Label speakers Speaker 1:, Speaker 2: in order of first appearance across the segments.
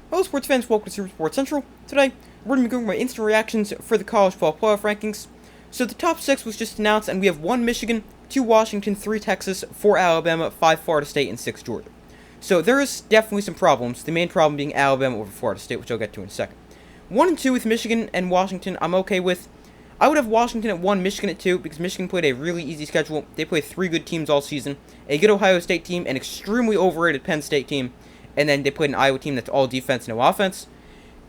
Speaker 1: Hello sports fans, welcome to Super Sports Central. Today, we're going to be going over my instant reactions for the college football playoff rankings. So the top 6 was just announced, and we have 1 Michigan, 2 Washington, 3 Texas, 4 Alabama, 5 Florida State, and 6 Georgia. So there is definitely some problems, the main problem being Alabama over Florida State, which I'll get to in a second. 1 and 2 with Michigan and Washington, I'm okay with. I would have Washington at 1, Michigan at 2, because Michigan played a really easy schedule. They played 3 good teams all season, a good Ohio State team, an extremely overrated Penn State team, and then they played an Iowa team that's all defense, no offense.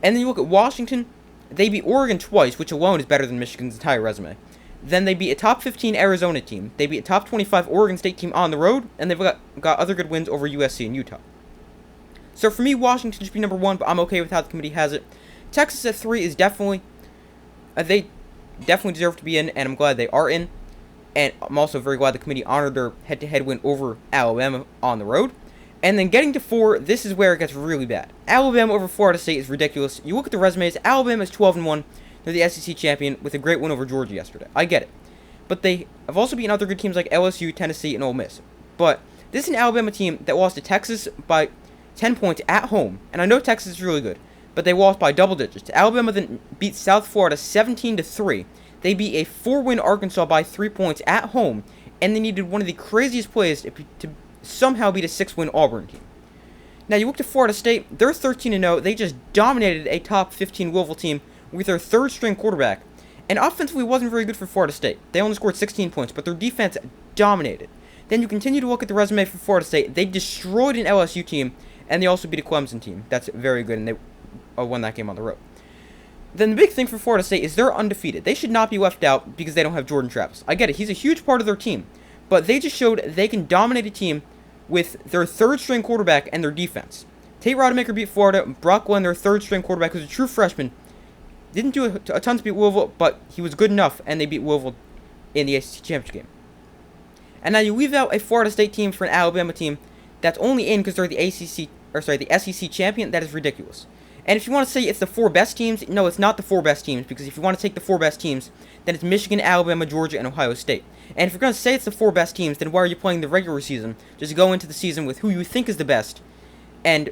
Speaker 1: And then you look at Washington, they beat Oregon twice, which alone is better than Michigan's entire resume. Then they beat a top 15 Arizona team, they beat a top 25 Oregon State team on the road, and they've got other good wins over USC and Utah. So for me, Washington should be number 1, but I'm okay with how the committee has it. Texas at 3 is definitely, they definitely deserve to be in, and I'm glad they are in. And I'm also very glad the committee honored their head-to-head win over Alabama on the road. And then getting to 4, this is where it gets really bad. Alabama over Florida State is ridiculous. You look at the resumes, Alabama is 12-1. They're the SEC champion with a great win over Georgia yesterday. I get it. But they have also beaten other good teams like LSU, Tennessee, and Ole Miss. But this is an Alabama team that lost to Texas by 10 points at home. And I know Texas is really good, but they lost by double digits. Alabama then beat South Florida 17-3. They beat a 4-win Arkansas by 3 points at home. And they needed one of the craziest plays to somehow beat a 6-win Auburn team. Now you look to Florida State, they're 13-0. They just dominated a top 15 Louisville team with their third-string quarterback. And offensively wasn't very good for Florida State. They only scored 16 points, but their defense dominated. Then you continue to look at the resume for Florida State. They destroyed an LSU team, and they also beat a Clemson team. That's very good, and they won that game on the road. Then the big thing for Florida State is they're undefeated. They should not be left out because they don't have Jordan Travis. I get it, he's a huge part of their team. But they just showed they can dominate a team with their third-string quarterback and their defense. Tate Rodemaker beat Florida. Brock Glenn, their third-string quarterback, who's a true freshman, didn't do a ton to beat Louisville, but he was good enough, and they beat Louisville in the ACC Championship game. And now you leave out a Florida State team for an Alabama team that's only in because they're the SEC champion. That is ridiculous. And if you want to say it's the 4 best teams, no, it's not the 4 best teams, because if you want to take the 4 best teams, then it's Michigan, Alabama, Georgia, and Ohio State. And if you're going to say it's the 4 best teams, then why are you playing the regular season? Just go into the season with who you think is the best, and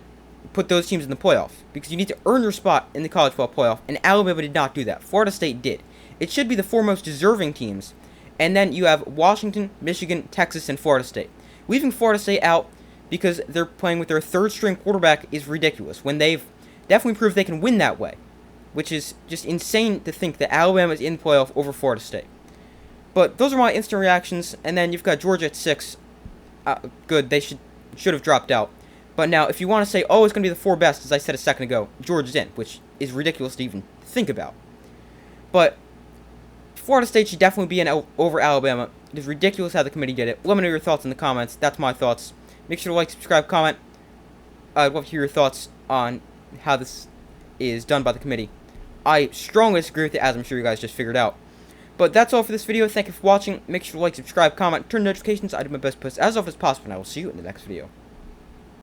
Speaker 1: put those teams in the playoff, because you need to earn your spot in the college football playoff, and Alabama did not do that. Florida State did. It should be the 4 most deserving teams, and then you have Washington, Michigan, Texas, and Florida State. Leaving Florida State out because they're playing with their third-string quarterback is ridiculous, when they've definitely proved they can win that way, which is just insane to think that Alabama is in the playoff over Florida State. But those are my instant reactions, and then you've got Georgia at 6. Good, they should have dropped out. But now, if you want to say, oh, it's going to be the 4 best, as I said a second ago, Georgia's in, which is ridiculous to even think about. But Florida State should definitely be in over Alabama. It is ridiculous how the committee did it. Let me know your thoughts in the comments. That's my thoughts. Make sure to like, subscribe, comment. I'd love to hear your thoughts on how this is done by the committee. I strongly disagree with it, as I'm sure you guys just figured out. But that's all for this video. Thank you for watching. Make sure to like, subscribe, comment, turn notifications. I do my best to post as often as possible, and I will see you in the next video.